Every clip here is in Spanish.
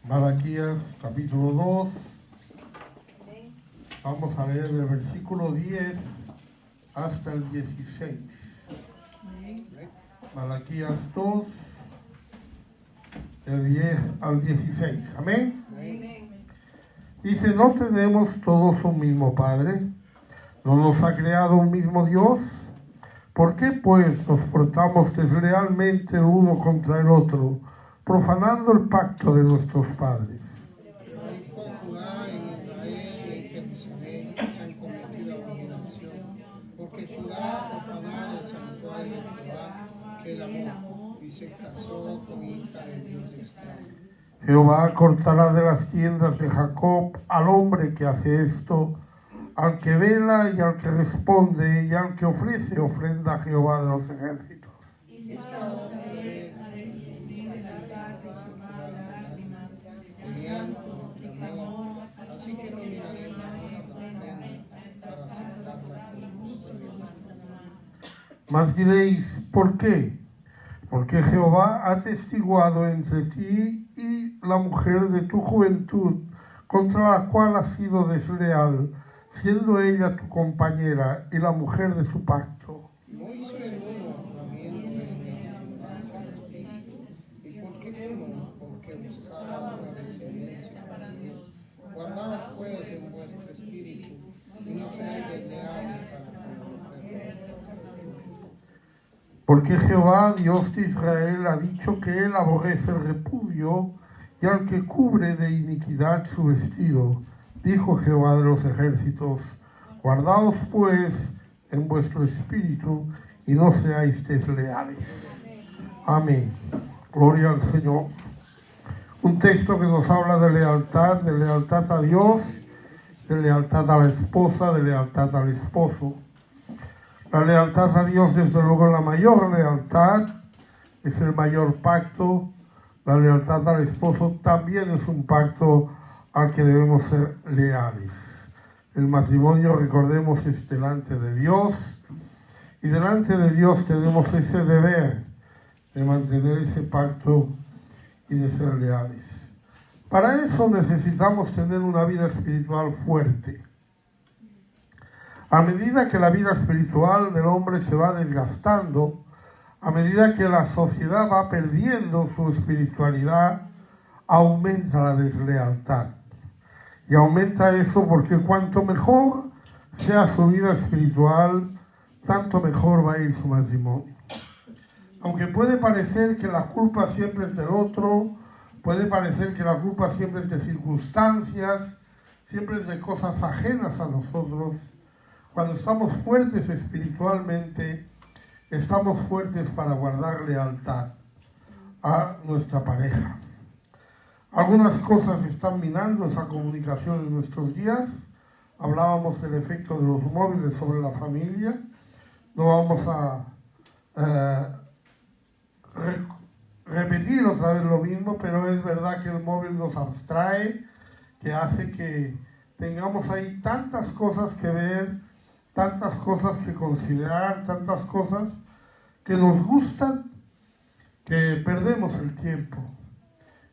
Malaquías capítulo 2, vamos a leer del versículo 10 hasta el 16. Malaquías 2, del 10 al 16. Amén. Dice: ¿no tenemos todos un mismo Padre? ¿No nos ha creado un mismo Dios? ¿Por qué pues nos portamos deslealmente uno contra el otro, profanando el pacto de nuestros padres? Judá, en Israel y en Jerusalén han cometido abominación, porque Judá ha profanado el santuario de Jehová, que él amó, y se casó con hija de Dios extraño. Jehová cortará de las tiendas de Jacob al hombre que hace esto, al que vela y al que responde y al que ofrece ofrenda a Jehová de los ejércitos. Esta otra vez recibe la verdad de Jehová lágrimas, el llanto, clamor, así que no miraremos a la ofrenda para aceptarla con gusto de nuestras manos. Mas diréis: ¿por qué? Porque Jehová ha testiguado entre ti y la mujer de tu juventud, contra la cual has sido desleal, siendo ella tu compañera y la mujer de su pacto. No hizo ninguno habiendo en abundancia de espíritu. ¿Y por qué uno? Porque buscaba una descendencia para Dios. Guardaos pues en vuestro espíritu, y no seáis desleales para con la mujer. Porque Jehová, Dios de Israel, ha dicho que él aborrece el repudio y al que cubre de iniquidad su vestido. Dijo Jehová de los ejércitos: guardaos pues en vuestro espíritu y no seáis desleales. Amén. Gloria al Señor. Un texto que nos habla de lealtad a Dios, de lealtad a la esposa, de lealtad al esposo. La lealtad a Dios, desde luego, la mayor lealtad, es el mayor pacto. La lealtad al esposo también es un pacto al que debemos ser leales. El matrimonio, recordemos, es delante de Dios, y delante de Dios tenemos ese deber de mantener ese pacto y de ser leales. Para eso necesitamos tener una vida espiritual fuerte. A medida que la vida espiritual del hombre se va desgastando, a medida que la sociedad va perdiendo su espiritualidad, aumenta la deslealtad. Y aumenta eso porque cuanto mejor sea su vida espiritual, tanto mejor va a ir su matrimonio. Aunque puede parecer que la culpa siempre es del otro, puede parecer que la culpa siempre es de circunstancias, siempre es de cosas ajenas a nosotros, cuando estamos fuertes espiritualmente, estamos fuertes para guardar lealtad a nuestra pareja. Algunas cosas están minando esa comunicación en nuestros días. Hablábamos del efecto de los móviles sobre la familia. No vamos a repetir otra vez lo mismo, pero es verdad que el móvil nos abstrae, que hace que tengamos ahí tantas cosas que ver, tantas cosas que considerar, tantas cosas que nos gustan, que perdemos el tiempo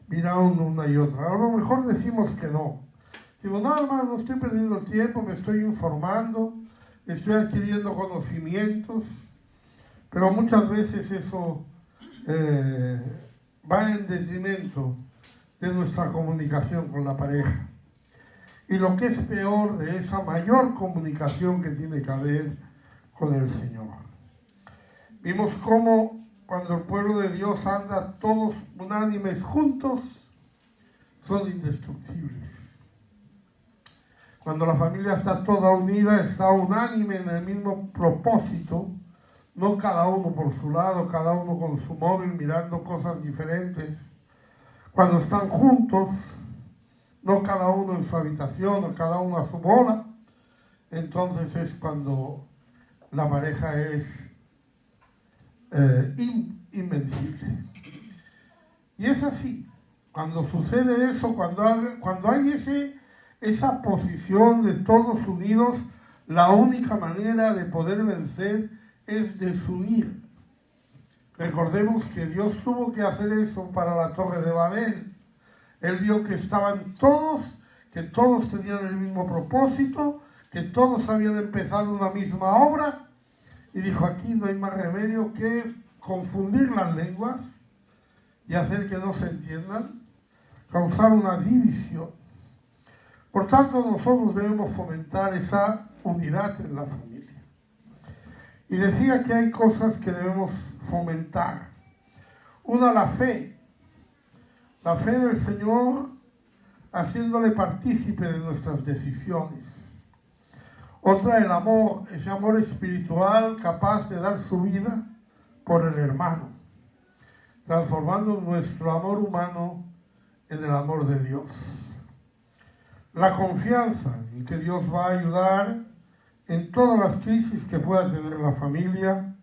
mirando una y otra. A lo mejor decimos que no. Digo, nada más, no estoy perdiendo el tiempo, me estoy informando, estoy adquiriendo conocimientos, pero muchas veces eso va en detrimento de nuestra comunicación con la pareja. Y lo que es peor, de esa mayor comunicación que tiene que haber con el Señor. Vimos cómo cuando el pueblo de Dios anda todos unánimes juntos, son indestructibles. Cuando la familia está toda unida, está unánime en el mismo propósito, no cada uno por su lado, cada uno con su móvil mirando cosas diferentes. Cuando están juntos, no cada uno en su habitación o cada uno a su bola, entonces es cuando la pareja es invencible. Y es así, cuando sucede eso, cuando hay esa posición de todos unidos, la única manera de poder vencer es desunir. Recordemos que Dios tuvo que hacer eso para la Torre de Babel. Él vio que estaban todos, que todos tenían el mismo propósito, que todos habían empezado una misma obra, y dijo, aquí no hay más remedio que confundir las lenguas y hacer que no se entiendan, causar una división. Por tanto, nosotros debemos fomentar esa unidad en la familia. Y decía que hay cosas que debemos fomentar. Una, la fe del Señor, haciéndole partícipe de nuestras decisiones. Otra, el amor, ese amor espiritual capaz de dar su vida por el hermano, transformando nuestro amor humano en el amor de Dios. La confianza en que Dios va a ayudar en todas las crisis que pueda tener la familia,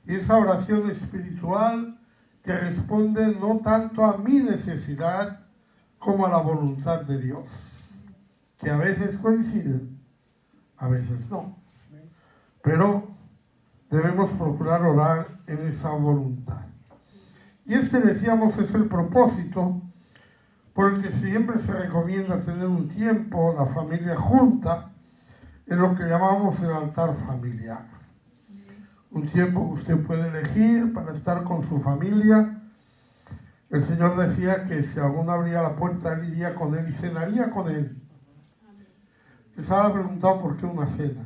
y esa oración espiritual que responde no tanto a mi necesidad como a la voluntad de Dios, que a veces coinciden, a veces no. Pero debemos procurar orar en esa voluntad. Y decíamos, es el propósito por el que siempre se recomienda tener un tiempo, la familia junta, en lo que llamamos el altar familiar. Un tiempo que usted puede elegir para estar con su familia. El Señor decía que si alguno abría la puerta, Él iría con él y cenaría con él. Se ha preguntado por qué una cena.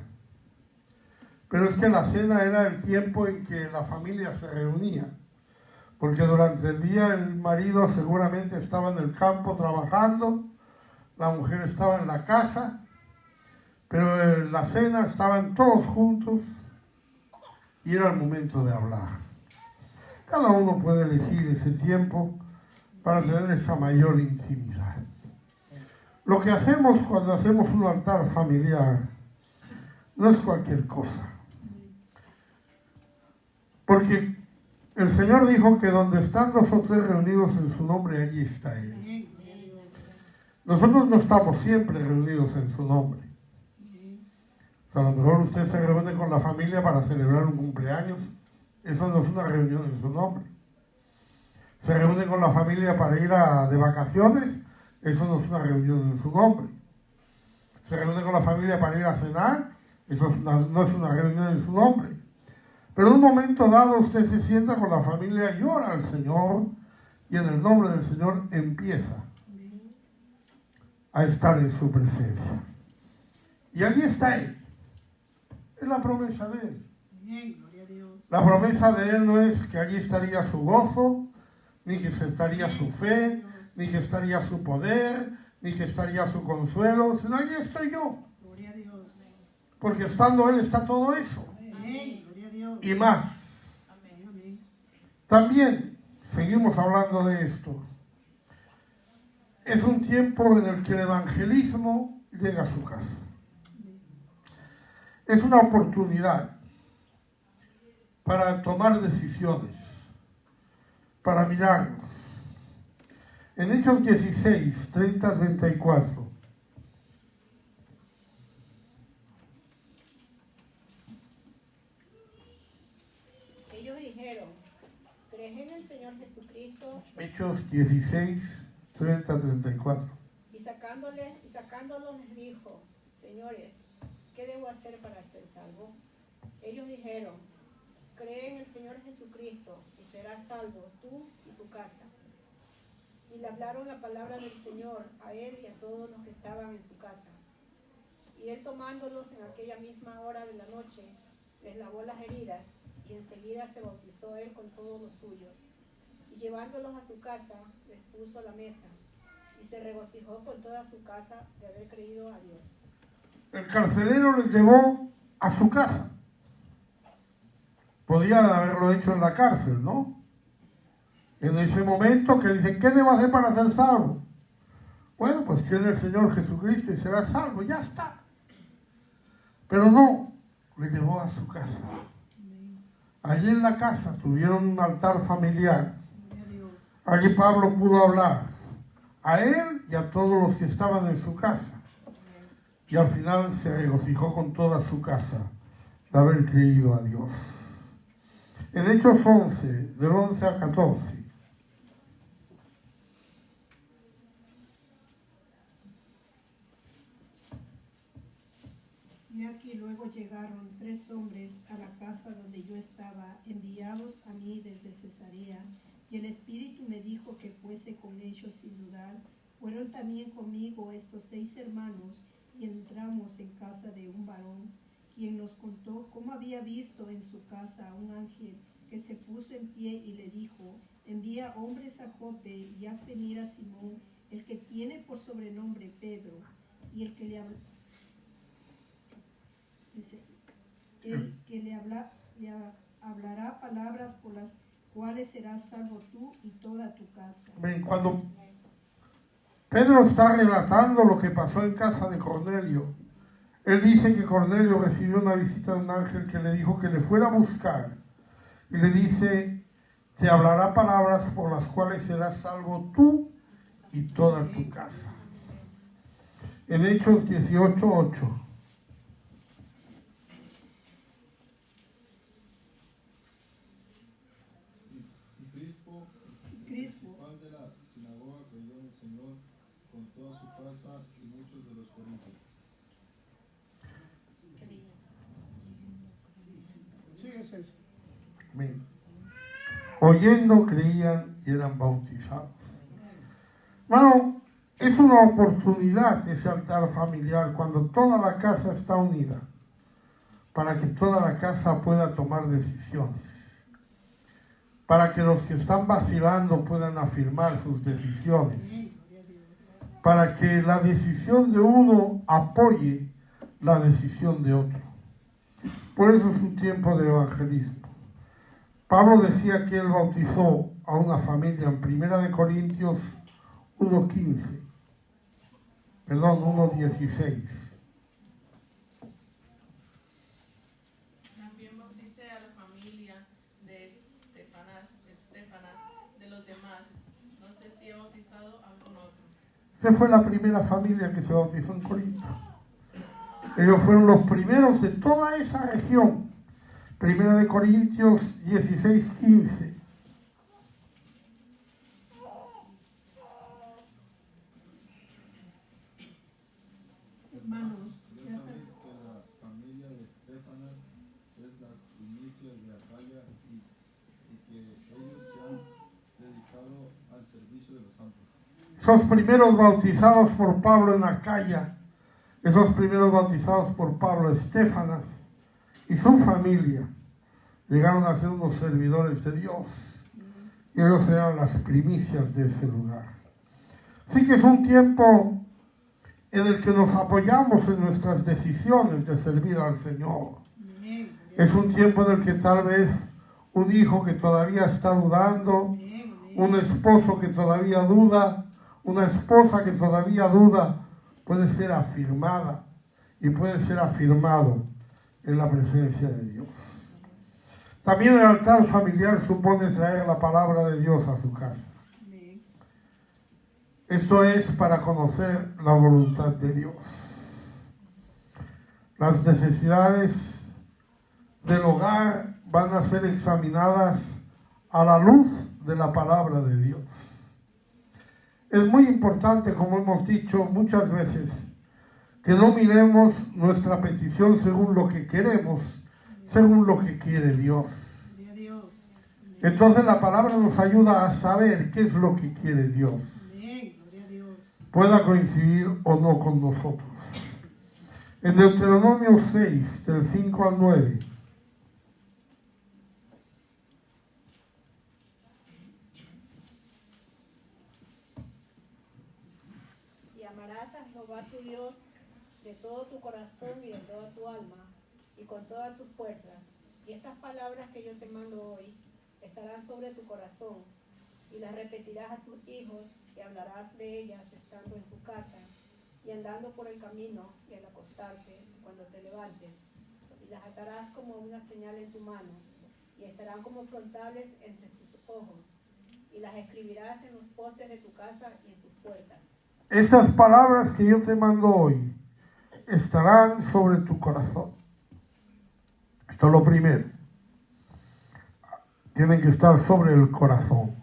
Pero es que la cena era el tiempo en que la familia se reunía. Porque durante el día el marido seguramente estaba en el campo trabajando, la mujer estaba en la casa, pero en la cena estaban todos juntos y era el momento de hablar. Cada uno puede elegir ese tiempo para tener esa mayor intimidad. Lo que hacemos cuando hacemos un altar familiar no es cualquier cosa. Porque el Señor dijo que donde están dos o tres reunidos en su nombre, allí está Él. Nosotros no estamos siempre reunidos en su nombre. O sea, a lo mejor usted se reúne con la familia para celebrar un cumpleaños. Eso no es una reunión en su nombre. Se reúne con la familia para ir de vacaciones. Eso no es una reunión en su nombre. Se reúne con la familia para ir a cenar. Eso no es una reunión en su nombre. Pero en un momento dado usted se sienta con la familia y ora al Señor, y en el nombre del Señor empieza a estar en su presencia. Y allí está Él. Es la promesa de Él. La promesa de Él no es que allí estaría su gozo, ni que estaría su fe, ni que estaría su poder, ni que estaría su consuelo, sino allí estoy yo. Porque estando Él está todo eso. Y más. También seguimos hablando de esto. Es un tiempo en el que el evangelismo llega a su casa. Es una oportunidad para tomar decisiones, para mirarnos. En Hechos 16, 30, 34. Ellos dijeron, ¿crees en el Señor Jesucristo? Hechos 16, 30, 34. Y sacándolos les dijo, señores, ¿qué debo hacer para ser salvo? Ellos dijeron, cree en el Señor Jesucristo y serás salvo tú y tu casa. Y le hablaron la palabra del Señor a él y a todos los que estaban en su casa. Y él, tomándolos en aquella misma hora de la noche, les lavó las heridas y enseguida se bautizó él con todos los suyos. Y llevándolos a su casa, les puso la mesa y se regocijó con toda su casa de haber creído a Dios. El carcelero les llevó a su casa. Podían haberlo hecho en la cárcel, ¿no? En ese momento que dicen, ¿qué debo hacer para ser salvo? Bueno, pues cree en el Señor Jesucristo y será salvo, ya está. Pero no, le llevó a su casa. Allí en la casa tuvieron un altar familiar. Allí Pablo pudo hablar a él y a todos los que estaban en su casa. Y al final se regocijó con toda su casa de haber creído a Dios. En Hechos 11, del 11 al 14. He aquí luego llegaron 3 hombres a la casa donde yo estaba, enviados a mí desde Cesarea, y el Espíritu me dijo que fuese con ellos sin dudar. Fueron también conmigo estos 6 hermanos, y entramos en casa de un varón, quien nos contó cómo había visto en su casa a un ángel que se puso en pie y le dijo: envía hombres a Jope y haz venir a Simón, el que tiene por sobrenombre Pedro, y el que hablará palabras por las cuales serás salvo tú y toda tu casa. Cuando Pedro está relatando lo que pasó en casa de Cornelio, él dice que Cornelio recibió una visita de un ángel que le dijo que le fuera a buscar, y le dice: te hablará palabras por las cuales serás salvo tú y toda tu casa. En Hechos 18:8. Crispo, principal de la sinagoga, creyó en el Señor con toda su casa y muchos de los corintios. Sí, es eso. Oyendo, creían y eran bautizados. Bueno, es una oportunidad ese altar familiar cuando toda la casa está unida, para que toda la casa pueda tomar decisiones, para que los que están vacilando puedan afirmar sus decisiones, para que la decisión de uno apoye la decisión de otro. Por eso es un tiempo de evangelismo. Pablo decía que él bautizó a una familia en 1 Corintios 1:16. También bauticé a la familia de Estefanas, de los demás. No sé si he bautizado a algún otro. Esa fue la primera familia que se bautizó en Corinto. Ellos fueron los primeros de toda esa región. 1 Corintios 16:15. Hermanos, Ya sabéis que la familia de Estefanas es las primicias de Acaya y que ellos se han dedicado al servicio de los santos. Esos primeros bautizados por Pablo en Acaya, esos primeros bautizados por Pablo, Estefanas y su familia, llegaron a ser unos servidores de Dios. Y ellos eran las primicias de ese lugar. Así que es un tiempo en el que nos apoyamos en nuestras decisiones de servir al Señor. Es un tiempo en el que tal vez un hijo que todavía está dudando, un esposo que todavía duda, una esposa que todavía duda, puede ser afirmada y puede ser afirmado en la presencia de Dios. También el altar familiar supone traer la palabra de Dios a su casa. Esto es para conocer la voluntad de Dios. Las necesidades del hogar van a ser examinadas a la luz de la palabra de Dios. Es muy importante, como hemos dicho muchas veces, que no miremos nuestra petición según lo que queremos, según lo que quiere Dios. Entonces la palabra nos ayuda a saber qué es lo que quiere Dios. Pueda coincidir o no con nosotros. En Deuteronomio 6, del 5 al 9. Y amarás a Jehová tu Dios de todo tu corazón y de toda tu alma y con todas tus fuerzas. Y estas palabras que yo te mando hoy estarán sobre tu corazón, y las repetirás a tus hijos, y hablarás de ellas estando en tu casa, y andando por el camino, y al acostarte, cuando te levantes, y las atarás como una señal en tu mano, y estarán como frontales entre tus ojos, y las escribirás en los postes de tu casa y en tus puertas. Estas palabras que yo te mando hoy estarán sobre tu corazón. Esto es lo primero. Tienen que estar sobre el corazón.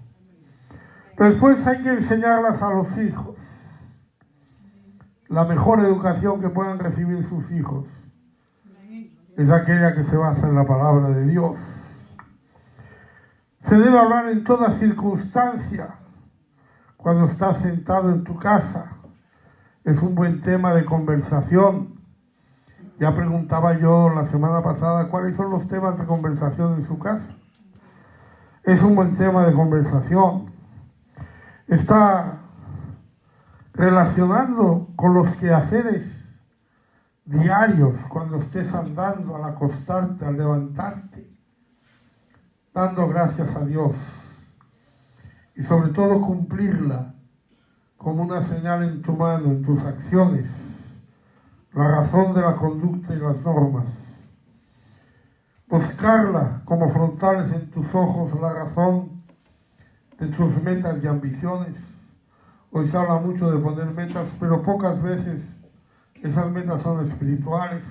Después hay que enseñarlas a los hijos. La mejor educación que puedan recibir sus hijos es aquella que se basa en la palabra de Dios. Se debe hablar en toda circunstancia. Cuando estás sentado en tu casa, es un buen tema de conversación. Ya preguntaba yo la semana pasada cuáles son los temas de conversación en su casa. Es un buen tema de conversación. Está relacionando con los quehaceres diarios, cuando estés andando, al acostarte, al levantarte, dando gracias a Dios y sobre todo cumplirla como una señal en tu mano, en tus acciones, la razón de la conducta y las normas. Buscarla como frontales en tus ojos, la razón de tus metas y ambiciones. Hoy se habla mucho de poner metas, pero pocas veces esas metas son espirituales.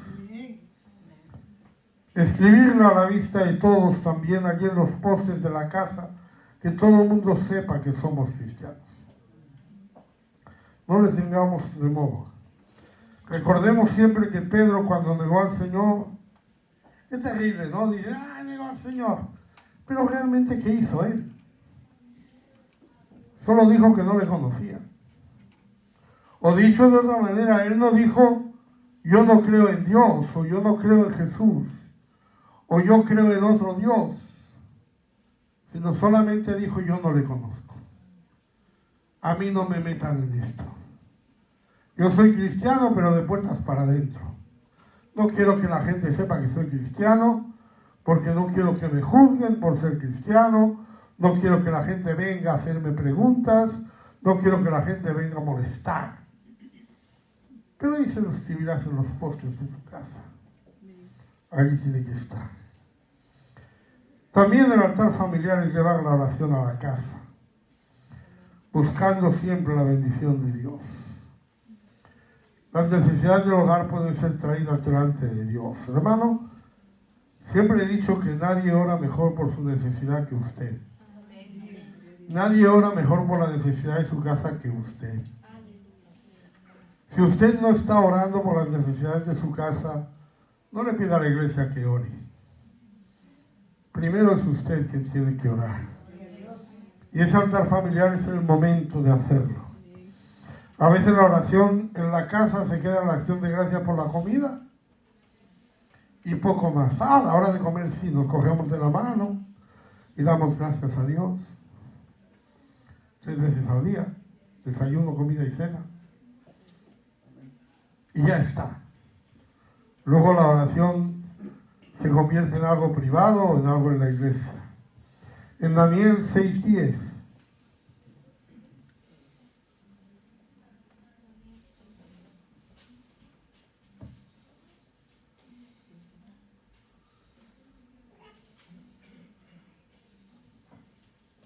Escribirla a la vista de todos, también allí en los postes de la casa, que todo el mundo sepa que somos cristianos. No les tengamos de modo. Recordemos siempre que Pedro, cuando negó al Señor, es terrible, ¿no? Dice, negó al Señor. Pero realmente, ¿qué hizo él? Solo dijo que no le conocía. O dicho de otra manera, él no dijo, yo no creo en Dios, o yo no creo en Jesús, o yo creo en otro Dios, sino solamente dijo, yo no le conozco. A mí no me metan en esto. Yo soy cristiano, pero de puertas para adentro. No quiero que la gente sepa que soy cristiano, porque no quiero que me juzguen por ser cristiano, no quiero que la gente venga a hacerme preguntas, no quiero que la gente venga a molestar. Pero ahí se lo escribirás en los postes de tu casa. Ahí tiene que estar. También el altar familiar es llevar la oración a la casa, buscando siempre la bendición de Dios. Las necesidades del hogar pueden ser traídas delante de Dios. Hermano, siempre he dicho que nadie ora mejor por su necesidad que usted. Nadie ora mejor por la necesidad de su casa que usted. Si usted no está orando por las necesidades de su casa, no le pida a la iglesia que ore. Primero es usted quien tiene que orar. Y ese altar familiar es el momento de hacerlo. A veces la oración en la casa se queda en la acción de gracias por la comida y poco más. A la hora de comer sí, nos cogemos de la mano y damos gracias a Dios. 3 veces al día, desayuno, comida y cena. Y ya está. Luego la oración se convierte en algo privado o en algo en la iglesia. En Daniel 6:10.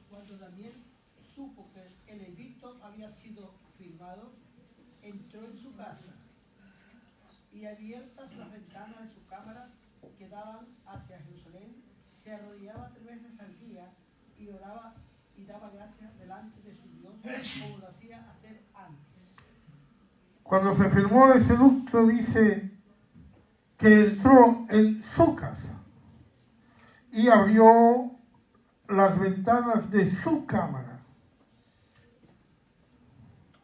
Cuando Daniel supo que el edicto había sido firmado, entró en su casa y abiertas las ventanas de su cámara que daban hacia Jerusalén, se arrodillaba 3 veces al día y oraba y daba gracias delante de su Dios como lo hacía hacer antes. Cuando se firmó ese edicto dice que entró en su casa y abrió las ventanas de su cámara.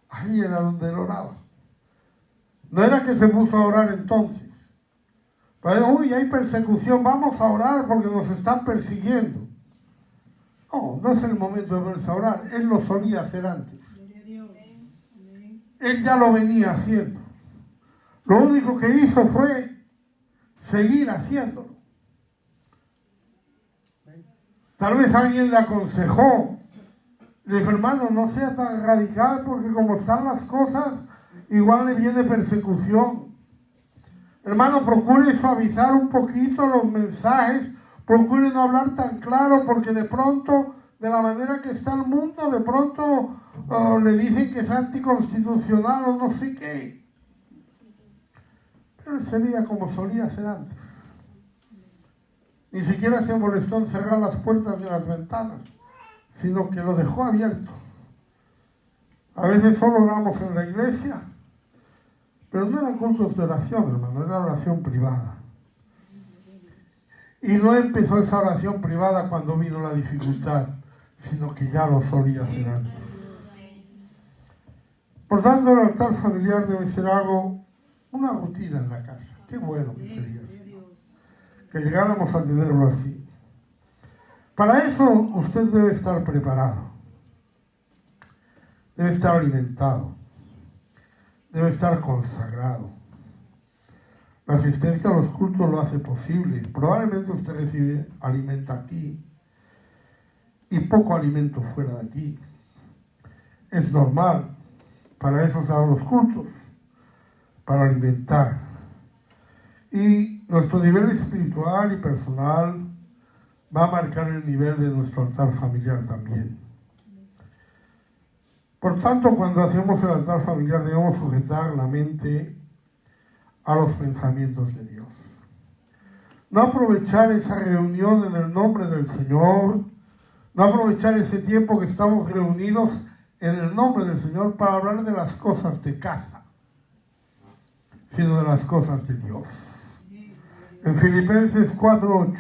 Ahí era donde él oraba. No era que se puso a orar entonces. Pero, uy, hay persecución, vamos a orar porque nos están persiguiendo. No, no es el momento de ponerse a orar. Él lo solía hacer antes. Él ya lo venía haciendo. Lo único que hizo fue seguir haciéndolo. Tal vez alguien le aconsejó, le dijo, hermano, no sea tan radical porque como están las cosas, igual le viene persecución. Hermano, procure suavizar un poquito los mensajes, procure no hablar tan claro porque de pronto, de la manera que está el mundo, de pronto le dicen que es anticonstitucional o no sé qué. Pero sería como solía ser antes. Ni siquiera se molestó en cerrar las puertas ni las ventanas, sino que lo dejó abierto. A veces solo oramos en la iglesia, pero no eran cultos de oración, hermano, era oración privada. Y no empezó esa oración privada cuando vino la dificultad, sino que ya lo solía hacer antes. Por tanto, el altar familiar debe ser algo, una rutina en la casa. Qué bueno que sería eso, que llegáramos a tenerlo así. Para eso usted debe estar preparado, debe estar alimentado, debe estar consagrado. La asistencia a los cultos lo hace posible. Probablemente usted recibe alimento aquí y poco alimento fuera de aquí. Es normal. Para eso se dan los cultos, para alimentar. Y nuestro nivel espiritual y personal va a marcar el nivel de nuestro altar familiar también. Por tanto, cuando hacemos el altar familiar debemos sujetar la mente a los pensamientos de Dios. No aprovechar esa reunión en el nombre del Señor, no aprovechar ese tiempo que estamos reunidos en el nombre del Señor para hablar de las cosas de casa, sino de las cosas de Dios. En Filipenses 4:8.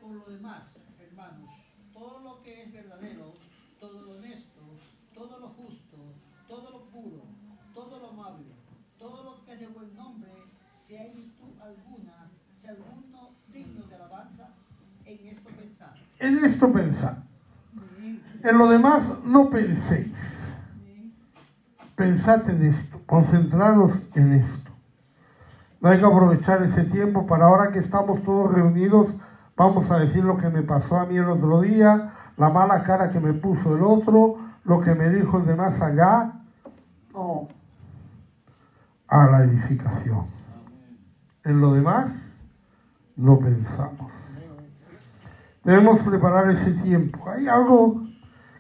Por lo demás, hermanos, todo lo que es verdadero, todo lo honesto, todo lo justo, todo lo puro, todo lo amable, todo lo que es de buen nombre, si hay virtud alguna, si alguno digno de alabanza, en esto pensad. En esto pensad. En lo demás no penséis. Pensad en esto, concentraros en esto. No hay que aprovechar ese tiempo para ahora que estamos todos reunidos, vamos a decir lo que me pasó a mí el otro día, la mala cara que me puso el otro, lo que me dijo el de más allá. No. A la edificación. En lo demás no pensamos. Debemos preparar ese tiempo. Hay algo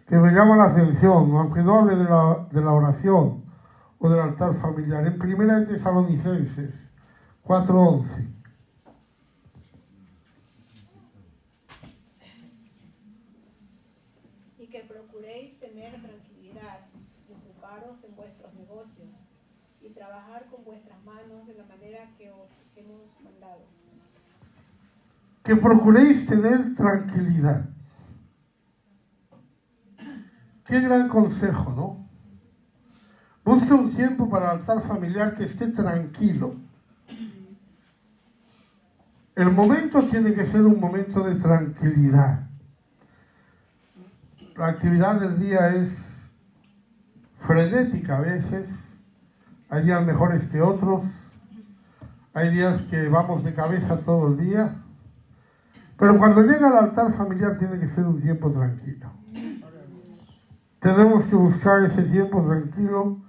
que me llama la atención, aunque no hable de la oración o del altar familiar. En 1 Tesalonicenses 4:11. Y que procuréis tener tranquilidad y ocuparos en vuestros negocios y trabajar con vuestras manos de la manera que os hemos mandado. Que procuréis tener tranquilidad. Qué gran consejo, ¿no? Busque un tiempo para el altar familiar que esté tranquilo. El momento tiene que ser un momento de tranquilidad. La actividad del día es frenética a veces. Hay días mejores que otros. Hay días que vamos de cabeza todo el día. Pero cuando llega al altar familiar tiene que ser un tiempo tranquilo. Tenemos que buscar ese tiempo tranquilo,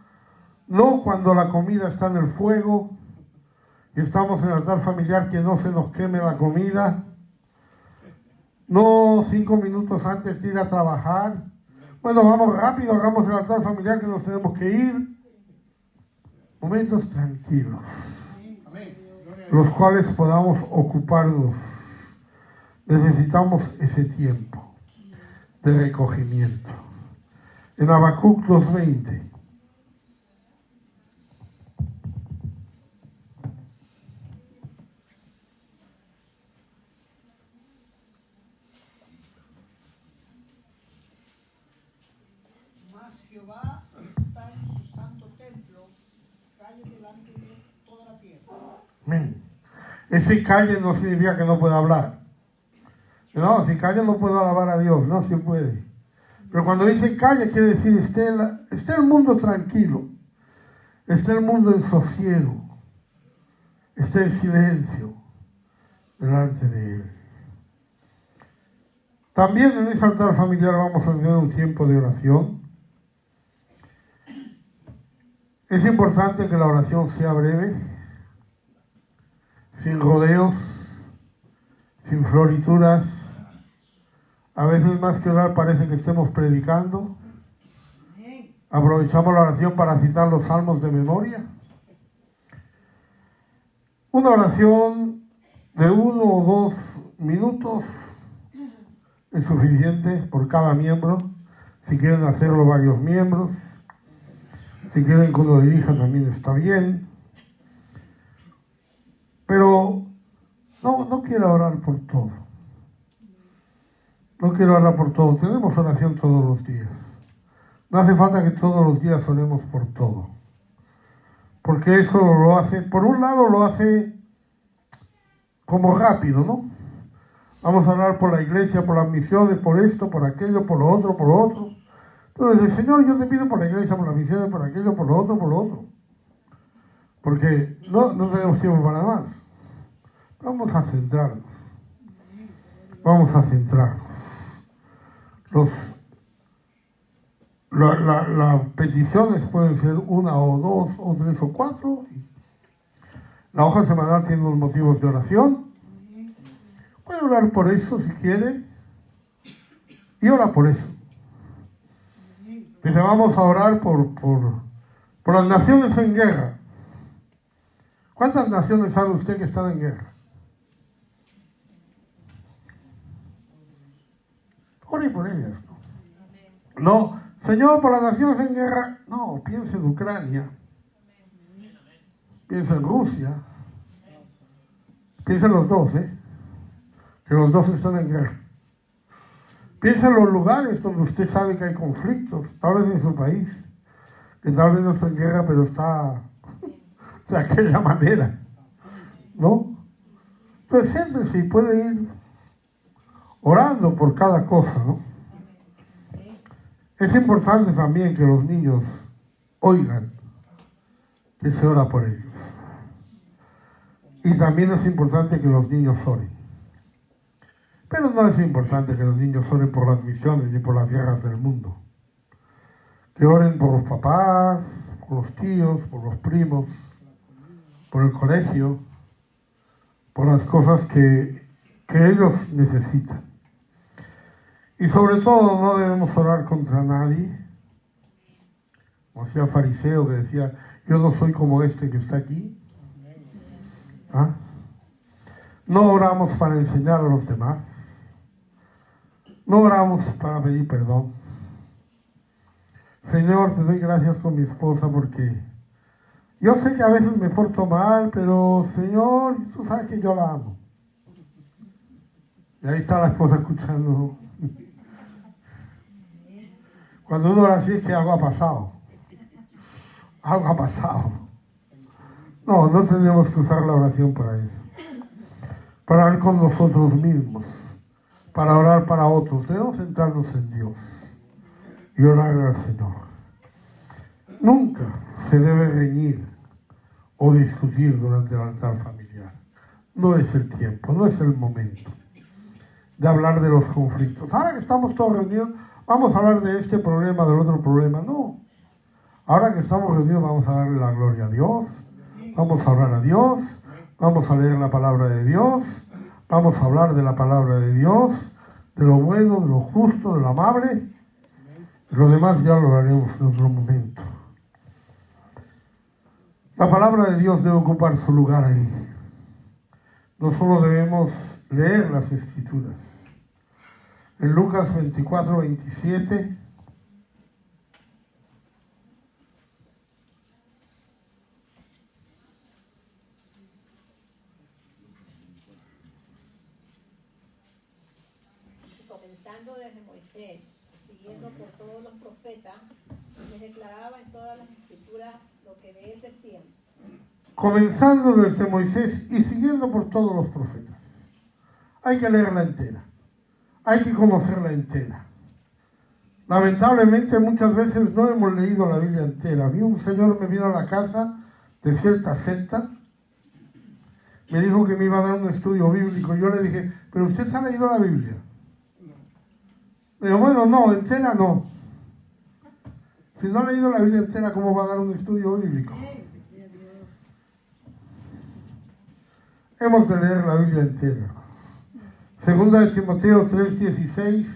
no cuando la comida está en el fuego y estamos en el altar familiar, que no se nos queme la comida, no 5 minutos antes de ir a trabajar. Bueno, vamos rápido, hagamos el altar familiar que nos tenemos que ir. Momentos tranquilos, los cuales podamos ocuparnos. Necesitamos ese tiempo de recogimiento. En Habacuc 2:20. Mas Jehová está en su santo templo, calle delante de toda la tierra. Amén. Ese calle no significa que no pueda hablar. No, si calle no puedo alabar a Dios, no se puede. Pero cuando dice calle quiere decir esté el mundo tranquilo, esté el mundo en sosiego, esté en silencio delante de Él. También en ese altar familiar vamos a tener un tiempo de oración. Es importante que la oración sea breve, sin rodeos, sin florituras. A veces más que orar parece que estemos predicando. Aprovechamos la oración para citar los salmos de memoria. Una oración de 1 o 2 minutos es suficiente por cada miembro. Si quieren hacerlo varios miembros. Si quieren que uno dirija también está bien. Pero no quiero orar por todo. No quiero orar por todo. Tenemos oración todos los días. No hace falta que todos los días oremos por todo. Porque eso lo hace, por un lado lo hace como rápido, ¿no? Vamos a orar por la iglesia, por las misiones, por esto, por aquello, por lo otro, por lo otro. Entonces, Señor, yo te pido por la iglesia, por las misiones, por aquello, por lo otro, por lo otro. Porque no tenemos tiempo para más. Vamos a centrarnos. Vamos a centrarnos. Las peticiones pueden ser una o dos o tres o cuatro. La hoja semanal tiene unos motivos de oración. Puede orar por eso si quiere. Y ora por eso. Dice, vamos a orar por las naciones en guerra. ¿Cuántas naciones sabe usted que están en guerra? Ore por ellas. No, Señor, por las naciones en guerra. No, piensa en Ucrania. Piensa en Rusia. Piensa en los dos, que los dos están en guerra. Piensa en los lugares donde usted sabe que hay conflictos, tal vez en su país, que tal vez no está en guerra, pero está de aquella manera, ¿no? Entonces siéntese y puede ir orando por cada cosa, ¿no? Es importante también que los niños oigan que se ora por ellos. Y también es importante que los niños oren. Pero no es importante que los niños oren por las misiones ni por las guerras del mundo. Que oren por los papás, por los tíos, por los primos, por el colegio, por las cosas que ellos necesitan. Y sobre todo no debemos orar contra nadie. Como decía el fariseo que decía, yo no soy como este que está aquí. ¿Ah? No oramos para enseñar a los demás. No oramos para pedir perdón. Señor, te doy gracias con mi esposa porque yo sé que a veces me porto mal, pero Señor, tú sabes que yo la amo. Y ahí está la esposa escuchando. Cuando uno ora así es que algo ha pasado. Algo ha pasado. No tenemos que usar la oración para eso. Para orar con nosotros mismos. Para orar para otros. Debemos centrarnos en Dios. Y orar al Señor. Nunca se debe reñir o discutir durante el altar familiar. No es el tiempo, no es el momento de hablar de los conflictos. Ahora que estamos todos reunidos, vamos a hablar de este problema, del otro problema. No. Ahora que estamos reunidos, vamos a darle la gloria a Dios. Vamos a orar a Dios. Vamos a leer la palabra de Dios. Vamos a hablar de la palabra de Dios, de lo bueno, de lo justo, de lo amable. Lo demás ya lo haremos en otro momento. La palabra de Dios debe ocupar su lugar ahí. No solo debemos leer las Escrituras. En Lucas 24, 27, comenzando desde Moisés, siguiendo por todos los profetas, les declaraba en todas las Escrituras lo que de él decían. Comenzando desde Moisés y siguiendo por todos los profetas. Hay que leerla entera. Hay que conocerla entera. Lamentablemente muchas veces no hemos leído la Biblia entera. Un señor me vino a la casa de cierta secta, me dijo que me iba a dar un estudio bíblico. Yo le dije, ¿pero usted se ha leído la Biblia? Me dijo, bueno, no, entera no. Si no ha leído la Biblia entera, ¿cómo va a dar un estudio bíblico? Hemos de leer la Biblia entera. Segunda de Timoteo 3:16.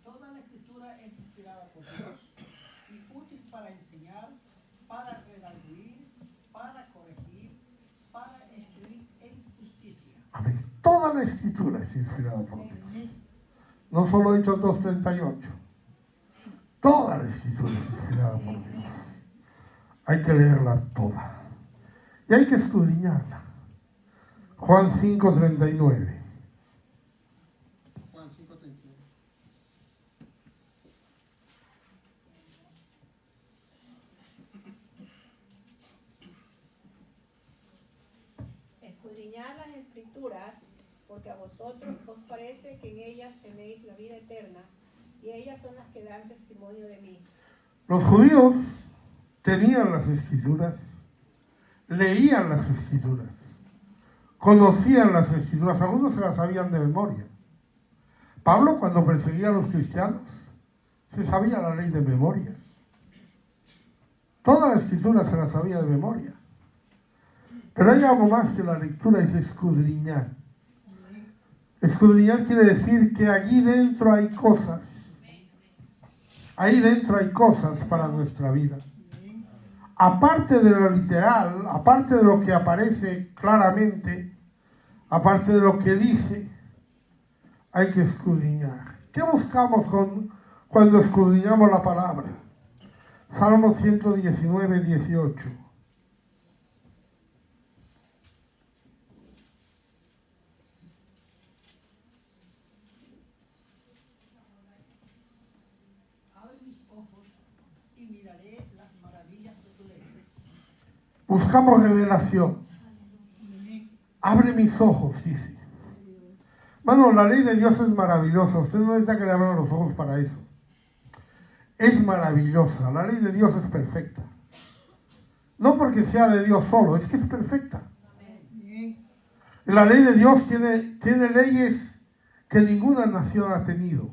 Toda la Escritura es inspirada por Dios y útil para enseñar, para redarguir, para corregir, para instruir en justicia. Amén. Toda la Escritura es inspirada por Dios. No solo Hechos 2:38. Toda la Escritura es inspirada por Dios. Hay que leerla toda. Y hay que escudriñarla. Juan 5:39. Juan 5:39. Escudriñad las Escrituras, porque a vosotros os parece que en ellas tenéis la vida eterna, y ellas son las que dan testimonio de mí. Los judíos tenían las Escrituras, leían las Escrituras, conocían las Escrituras, algunos se las sabían de memoria. Pablo, cuando perseguía a los cristianos, se sabía la ley de memoria. Toda la Escritura se la sabía de memoria. Pero hay algo más que la lectura, es escudriñar. Escudriñar quiere decir que allí dentro hay cosas. Ahí dentro hay cosas para nuestra vida. Aparte de lo literal, aparte de lo que aparece claramente, aparte de lo que dice, hay que escudriñar. ¿Qué buscamos cuando escudriñamos la palabra? Salmo 119:18. Abre mis ojos y miraré las maravillas de tu ley. Buscamos revelación. Abre mis ojos, dice. Bueno, la ley de Dios es maravillosa. Usted no necesita que le abran los ojos para eso. Es maravillosa. La ley de Dios es perfecta. No porque sea de Dios solo, es que es perfecta. La ley de Dios tiene leyes que ninguna nación ha tenido,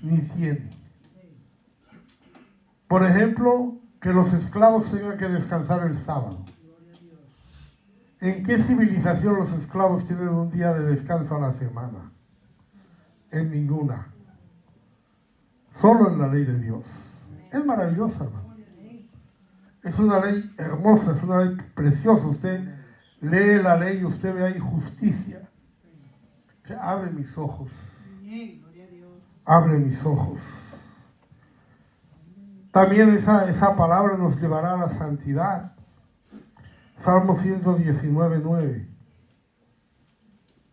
ni tiene. Por ejemplo, que los esclavos tengan que descansar el sábado. ¿En qué civilización los esclavos tienen un día de descanso a la semana? En ninguna. Solo en la ley de Dios. Es maravillosa, hermano. Es una ley hermosa, es una ley preciosa. Usted lee la ley y usted ve ahí justicia. Que abre mis ojos. Abre mis ojos. También esa palabra nos llevará a la santidad. Salmo 119:9.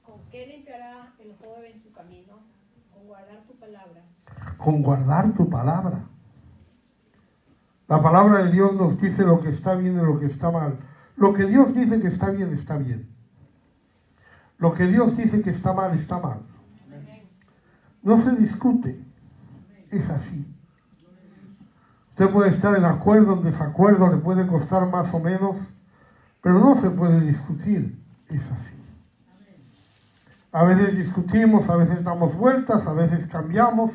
¿Con qué limpiará el joven su camino? Con guardar tu palabra. Con guardar tu palabra. La palabra de Dios nos dice lo que está bien y lo que está mal. Lo que Dios dice que está bien, está bien. Lo que Dios dice que está mal, está mal. No se discute. Es así. Usted puede estar en acuerdo, en desacuerdo, le puede costar más o menos, pero no se puede discutir. Es así. A veces discutimos, a veces damos vueltas, a veces cambiamos.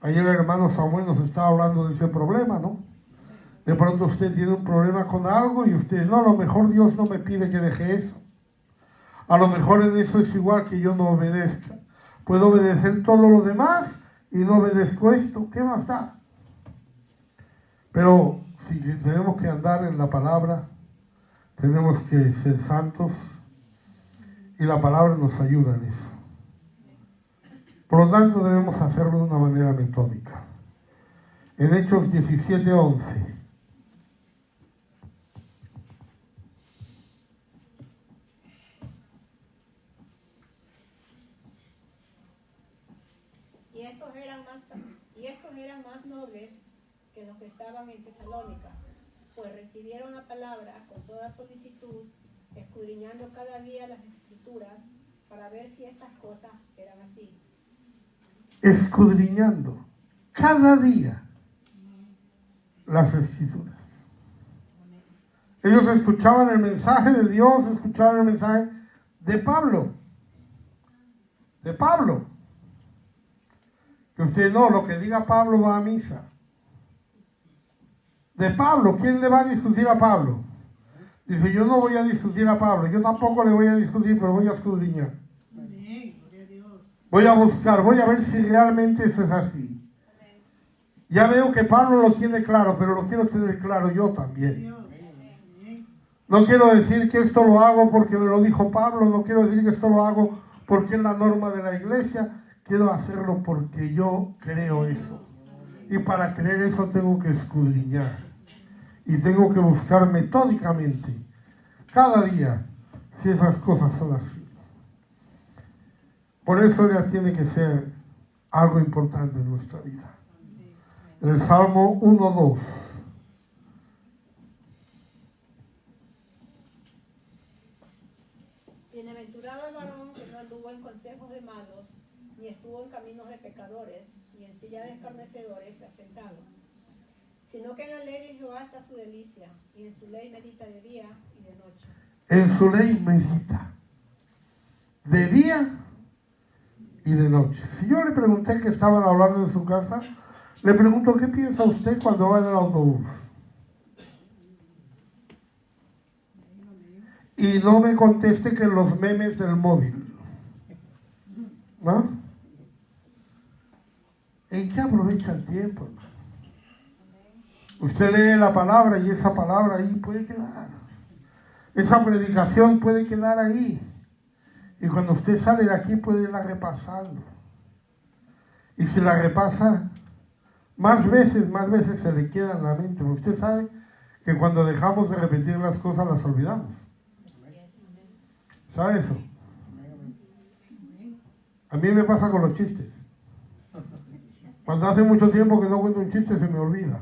Ayer el hermano Samuel nos estaba hablando de ese problema, ¿no? De pronto usted tiene un problema con algo y usted, no, a lo mejor Dios no me pide que deje eso. A lo mejor en eso es igual que yo no obedezca. Puedo obedecer todo lo demás y no obedezco esto. ¿Qué más da? Pero si tenemos que andar en la palabra, tenemos que ser santos y la palabra nos ayuda en eso. Por lo tanto, debemos hacerlo de una manera metódica. En Hechos 17:11. Y estos eran más nobles que los que estaban en Tesalónica, pues recibieron la palabra con toda solicitud, escudriñando cada día las Escrituras para ver si estas cosas eran así. Escudriñando cada día las Escrituras. Ellos escuchaban el mensaje de Dios, escuchaban el mensaje de Pablo. De Pablo. Que usted no, lo que diga Pablo va a misa. De Pablo, ¿quién le va a discutir a Pablo? Dice, yo no voy a discutir a Pablo, yo tampoco le voy a discutir, pero voy a escudriñar. Voy a buscar, voy a ver si realmente eso es así. Ya veo que Pablo lo tiene claro, pero lo quiero tener claro yo también. No quiero decir que esto lo hago porque me lo dijo Pablo, no quiero decir que esto lo hago porque es la norma de la iglesia, quiero hacerlo porque yo creo eso. Y para creer eso tengo que escudriñar y tengo que buscar metódicamente cada día si esas cosas son así. Por eso ya tiene que ser algo importante en nuestra vida. En el Salmo 1:2. Bienaventurado el varón que no anduvo en consejos de malos, ni estuvo en caminos de pecadores, ni en silla de escarnecedores se ha sentado, sino que en la ley de Jehová está su delicia, y en su ley medita de día y de noche. En su ley medita de día y de noche. Si yo le pregunté que estaban hablando en su casa, le pregunto, ¿qué piensa usted cuando va en el autobús? Y no me conteste que los memes del móvil. ¿No? ¿En qué aprovecha el tiempo, hermano? Usted lee la palabra y esa palabra ahí puede quedar. Esa predicación puede quedar ahí. Y cuando usted sale de aquí puede irla repasando. Y si la repasa, más veces se le queda en la mente. Porque usted sabe que cuando dejamos de repetir las cosas las olvidamos. ¿Sabe eso? A mí me pasa con los chistes. Cuando hace mucho tiempo que no cuento un chiste se me olvida.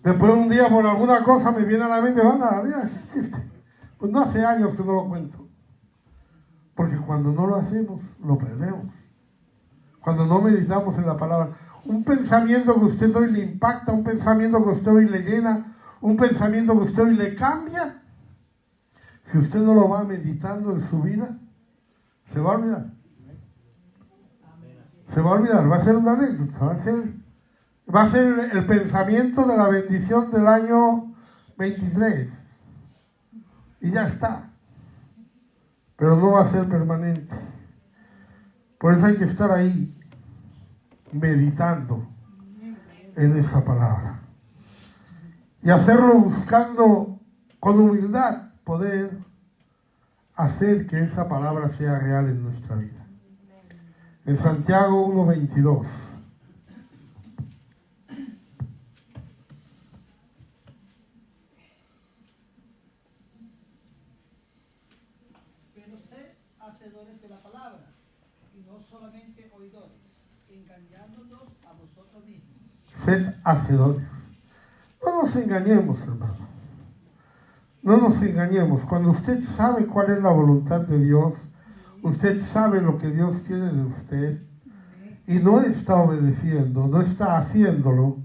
Después un día por alguna cosa me viene a la mente, anda, mira ese chiste. Pues no hace años que no lo cuento. Porque cuando no lo hacemos, lo perdemos. Cuando no meditamos en la palabra. Un pensamiento que usted hoy le impacta, un pensamiento que usted hoy le llena, un pensamiento que usted hoy le cambia, si usted no lo va meditando en su vida, se va a olvidar. Se va a olvidar, va a ser una anécdota, va a ser el pensamiento de la bendición del año 23. Y ya está. Pero no va a ser permanente. Por eso hay que estar ahí, meditando en esa palabra. Y hacerlo buscando con humildad poder hacer que esa palabra sea real en nuestra vida. En Santiago 1:22. Pero sed hacedores de la palabra, y no solamente oidores, engañándonos a vosotros mismos. Sed hacedores. No nos engañemos, hermano. No nos engañemos. Cuando usted sabe cuál es la voluntad de Dios, usted sabe lo que Dios quiere de usted y no está obedeciendo, no está haciéndolo,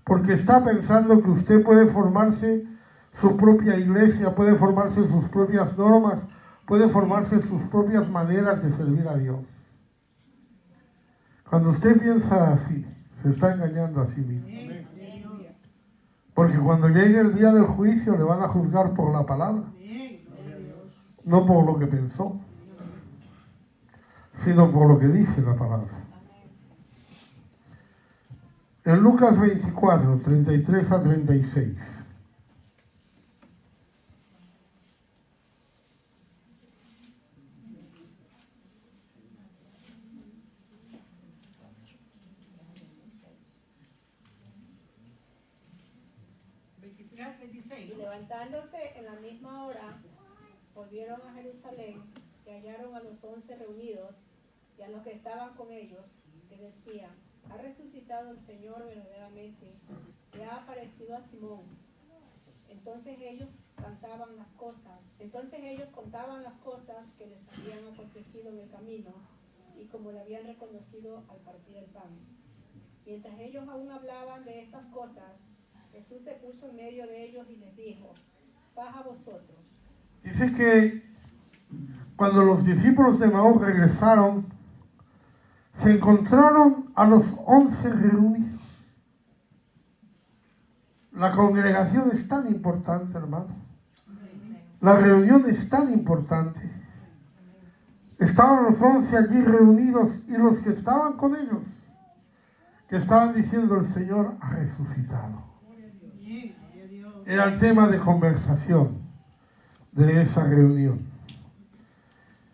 porque está pensando que usted puede formarse su propia iglesia, puede formarse sus propias normas, puede formarse sus propias maneras de servir a Dios. Cuando usted piensa así, se está engañando a sí mismo. Porque cuando llegue el día del juicio le van a juzgar por la palabra, no por lo que pensó, sino por lo que dice la palabra. En Lucas 24, 33 a 36. Y levantándose en la misma hora, volvieron a Jerusalén y hallaron a los 11 reunidos y a los que estaban con ellos, que decían: ha resucitado el Señor verdaderamente, y ha aparecido a Simón. Entonces ellos contaban las cosas que les habían acontecido en el camino, y como le habían reconocido al partir el pan. Mientras ellos aún hablaban de estas cosas, Jesús se puso en medio de ellos y les dijo: paz a vosotros. Dice que cuando los discípulos de Emaús regresaron, se encontraron a los 11 reunidos. La congregación es tan importante, hermano. La reunión es tan importante. Estaban los 11 allí reunidos y los que estaban con ellos, que estaban diciendo: el Señor ha resucitado. Era el tema de conversación de esa reunión.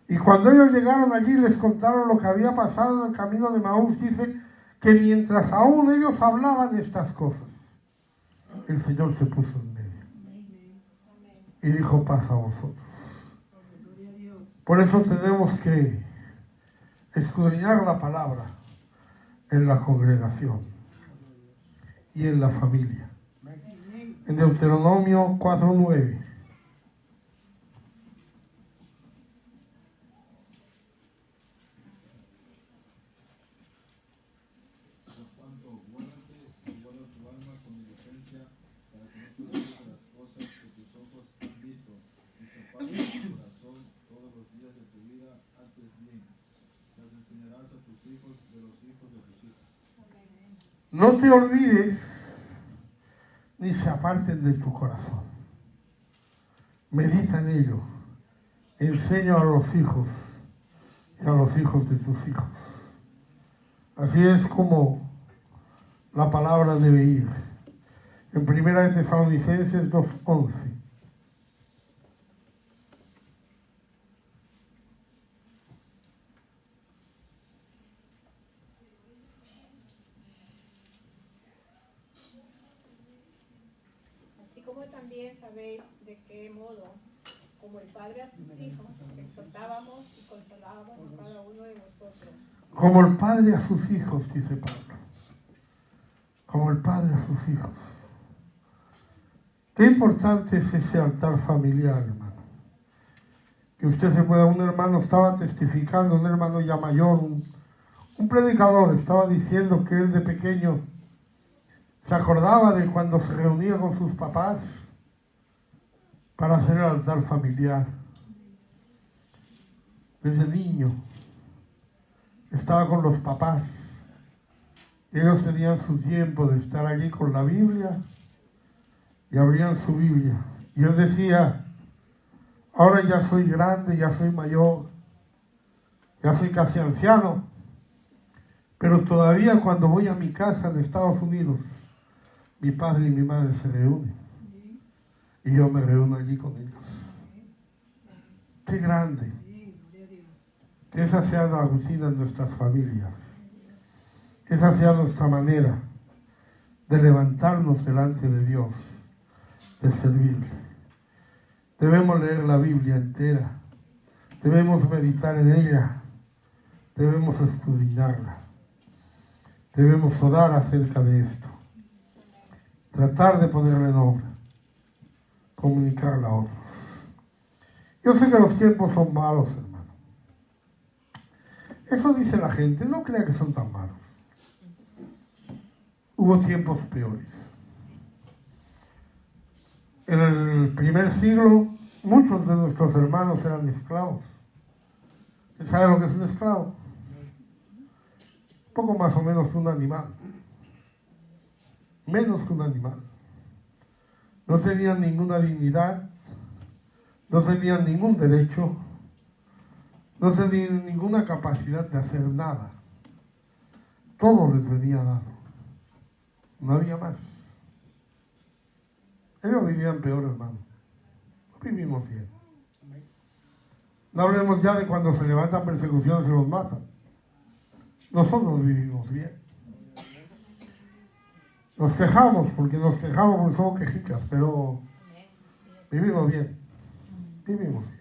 Y cuando ellos llegaron allí les contaron lo que había pasado en el camino de Maús. Dice que mientras aún ellos hablaban estas cosas, el Señor se puso en medio y dijo: paz a vosotros. Por eso tenemos que escudriñar la palabra en la congregación y en la familia. En Deuteronomio 4:9. Por tanto, guárdate y guarda tu alma con diligencia, para que no te olvides de las cosas que tus ojos han visto, y separes en tu corazón todos los días de tu vida, antes bien. Las enseñarás a tus hijos de los hijos de tus hijos. No te olvides ni se aparten de tu corazón. Medita en ello. Enseña a los hijos y a los hijos de tus hijos. Así es como la palabra debe ir. En 1 Tesalonicenses 2:11. Así como también sabéis de qué modo, como el Padre a sus hijos, exhortábamos y consolábamos a cada uno de vosotros. Como el padre a sus hijos, dice Pablo. Como el padre a sus hijos. Qué importante es ese altar familiar, hermano. Que usted se pueda, un hermano estaba testificando, un hermano ya mayor, un predicador, estaba diciendo que él de pequeño se acordaba de cuando se reunía con sus papás para hacer el altar familiar. Desde niño estaba con los papás. Ellos tenían su tiempo de estar allí con la Biblia y abrían su Biblia. Y él decía: ahora ya soy grande, ya soy mayor, ya soy casi anciano, pero todavía cuando voy a mi casa en Estados Unidos, mi padre y mi madre se reúnen y yo me reúno allí con ellos. Qué grande que esa sea la rutina en nuestras familias, que esa sea nuestra manera de levantarnos delante de Dios, de servirle. Debemos leer la Biblia entera, debemos meditar en ella, debemos escudriñarla, debemos orar acerca de esto, tratar de ponerla en obra, comunicarla a otros. Yo sé que los tiempos son malos, hermano. Eso dice la gente, no crea que son tan malos. Hubo tiempos peores. En el primer siglo, muchos de nuestros hermanos eran esclavos. ¿Usted sabe lo que es un esclavo? Poco más o menos que un animal. Menos que un animal. No tenían ninguna dignidad, no tenían ningún derecho, no tenían ninguna capacidad de hacer nada. Todo les venía dado. No había más. Ellos vivían peor, hermano. No vivimos bien. No hablemos ya de cuando se levantan persecuciones y los matan. Nosotros vivimos bien. Nos quejamos porque somos quejicas, pero vivimos bien. Vivimos bien.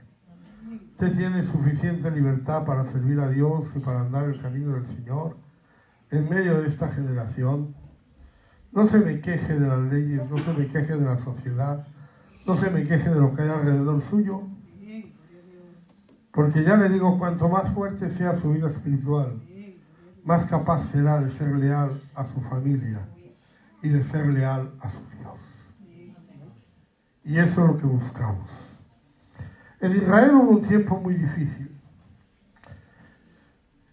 Usted tiene suficiente libertad para servir a Dios y para andar el camino del Señor en medio de esta generación. No se me queje de las leyes, no se me queje de la sociedad, no se me queje de lo que hay alrededor suyo, porque ya le digo, cuanto más fuerte sea su vida espiritual, más capaz será de ser leal a su familia y de ser leal a su Dios. Y eso es lo que buscamos. En Israel hubo un tiempo muy difícil.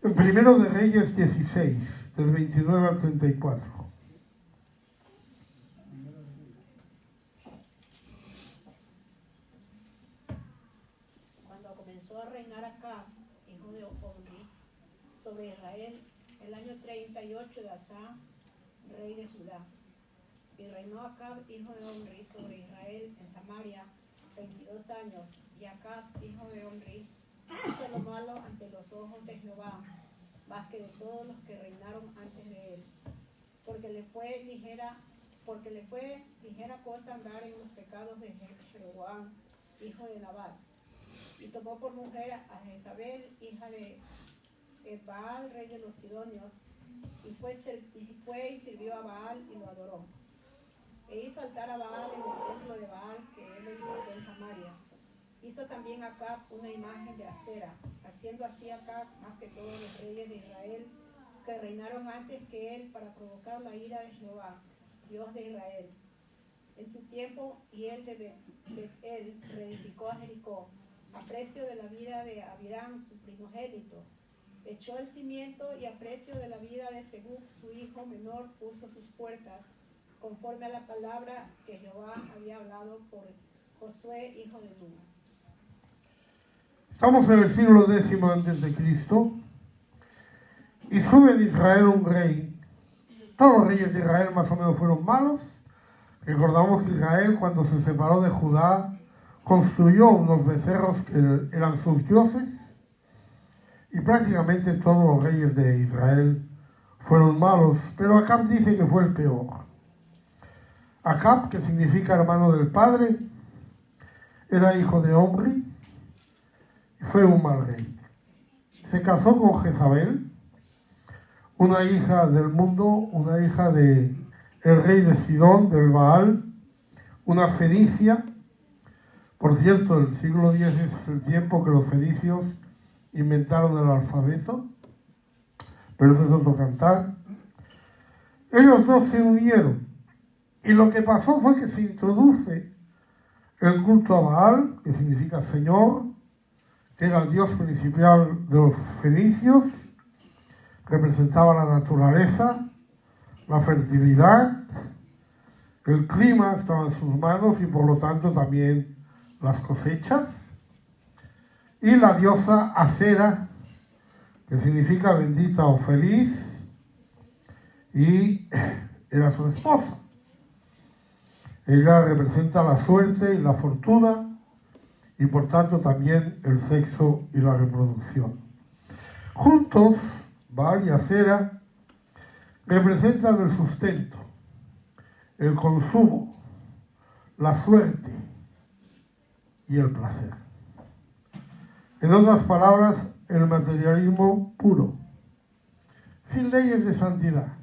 En 1 de Reyes 16, del 29 al 34. Cuando comenzó a reinar Acab, hijo de Omri, sobre Israel, el año 38 de Asa, rey de Judá, y reinó Acab, hijo de Omri, sobre Israel en Samaria 22 años. Y Acab, hijo de Omri, hizo lo malo ante los ojos de Jehová, más que de todos los que reinaron antes de él. Porque le fue ligera cosa andar en los pecados de Jeroboam, hijo de Nabat. Y tomó por mujer a Jezabel, hija de Baal, rey de los Sidonios, y fue y sirvió a Baal y lo adoró. E hizo altar a Baal en el templo de Baal que él edificó en Samaria. Hizo también Acab una imagen de acera, haciendo así Acab más que todos los reyes de Israel que reinaron antes que él, para provocar la ira de Jehová, Dios de Israel. En su tiempo, y él de Betel reedificó a Jericó, a precio de la vida de Abiram, su primogénito. Echó el cimiento, y a precio de la vida de Segub, su hijo menor, puso sus puertas, conforme a la palabra que Jehová había hablado por Josué, hijo de Nun. Estamos en el siglo X antes de Cristo, y sube de Israel un rey. Todos los reyes de Israel más o menos fueron malos. Recordamos que Israel, cuando se separó de Judá, construyó unos becerros que eran sus dioses, y prácticamente todos los reyes de Israel fueron malos, pero Acab dice que fue el peor. Acab, que significa hermano del padre, era hijo de Omri y fue un mal rey. Se casó con Jezabel, una hija del mundo, una hija de el rey de Sidón, del Baal, una fenicia. Por cierto, el siglo X es el tiempo que los fenicios inventaron el alfabeto, pero eso es otro cantar. Ellos dos se unieron, y lo que pasó fue que se introduce el culto a Baal, que significa Señor, que era el dios principal de los fenicios, representaba la naturaleza, la fertilidad, el clima estaba en sus manos y por lo tanto también las cosechas. Y la diosa Acera, que significa bendita o feliz, y era su esposa. Ella representa la suerte y la fortuna, y por tanto también el sexo y la reproducción. Juntos, Baal y Acera representan el sustento, el consumo, la suerte y el placer. En otras palabras, el materialismo puro, sin leyes de santidad,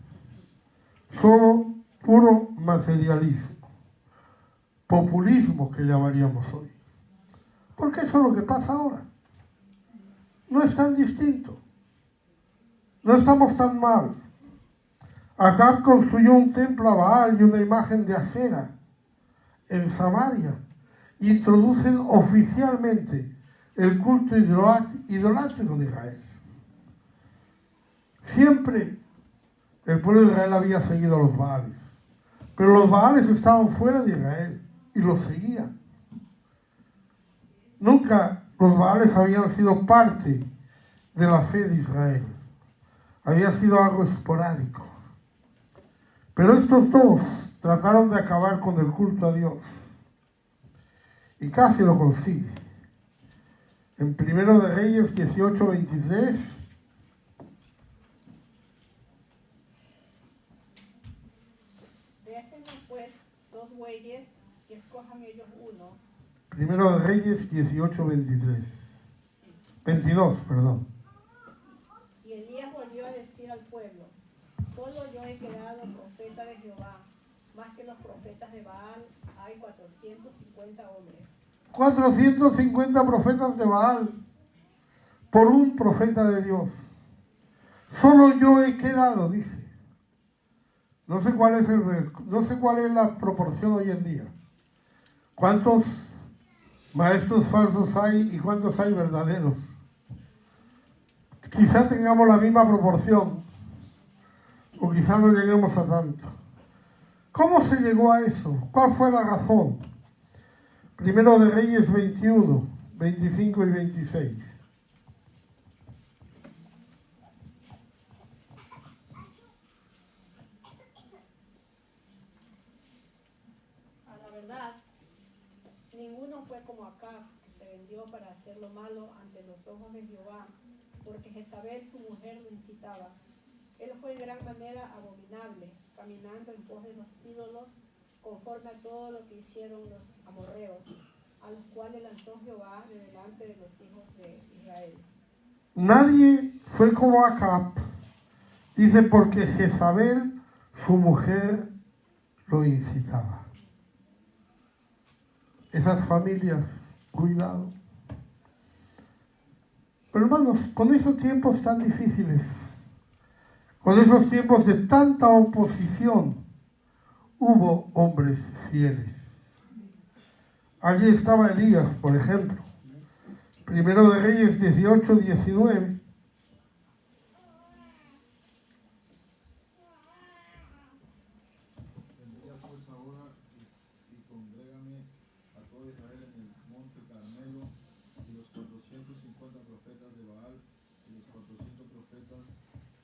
solo puro materialismo, populismo que llamaríamos hoy. Porque eso es lo que pasa ahora. No es tan distinto. No estamos tan mal. Acab construyó un templo a Baal y una imagen de Acera en Samaria. Introducen oficialmente el culto idolátrico de Israel. Siempre el pueblo de Israel había seguido a los Baales, pero los Baales estaban fuera de Israel y los seguían. Nunca los Baales habían sido parte de la fe de Israel. Había sido algo esporádico. Pero estos dos trataron de acabar con el culto a Dios. Y casi lo consiguen. En 1 de Reyes 18:23. Désenme pues 2 bueyes y escojan ellos uno. 1 de Reyes 18:23. 22, perdón. Y Elías volvió a decir al pueblo: solo yo he quedado profeta de Jehová, más que los profetas de Baal hay 450 hombres. 450 profetas de Baal por un profeta de Dios. Solo yo he quedado, dice. No sé cuál es la proporción hoy en día. ¿Cuántos maestros falsos hay y cuántos hay verdaderos? Quizá tengamos la misma proporción, o quizá no lleguemos a tanto. ¿Cómo se llegó a eso? ¿Cuál fue la razón? 1 de Reyes 21, 25 y 26. verdad, ninguno fue como Acab, que se vendió para hacer lo malo ante los ojos de Jehová, porque Jezabel su mujer lo incitaba. Él fue en gran manera abominable, caminando en pos de los ídolos, conforme a todo lo que hicieron los amorreos, a los cuales lanzó Jehová de delante de los hijos de Israel. Nadie fue como Acab, dice, porque Jezabel, su mujer, lo incitaba. Esas familias, cuidado. Pero hermanos, con esos tiempos tan difíciles, con esos tiempos de tanta oposición, hubo hombres fieles. Allí estaba Elías, por ejemplo. Primero de Reyes 18, 19. Vendría pues ahora y congrégame a todo Israel en el monte Carmelo, y los 450 profetas de Baal y los 400 profetas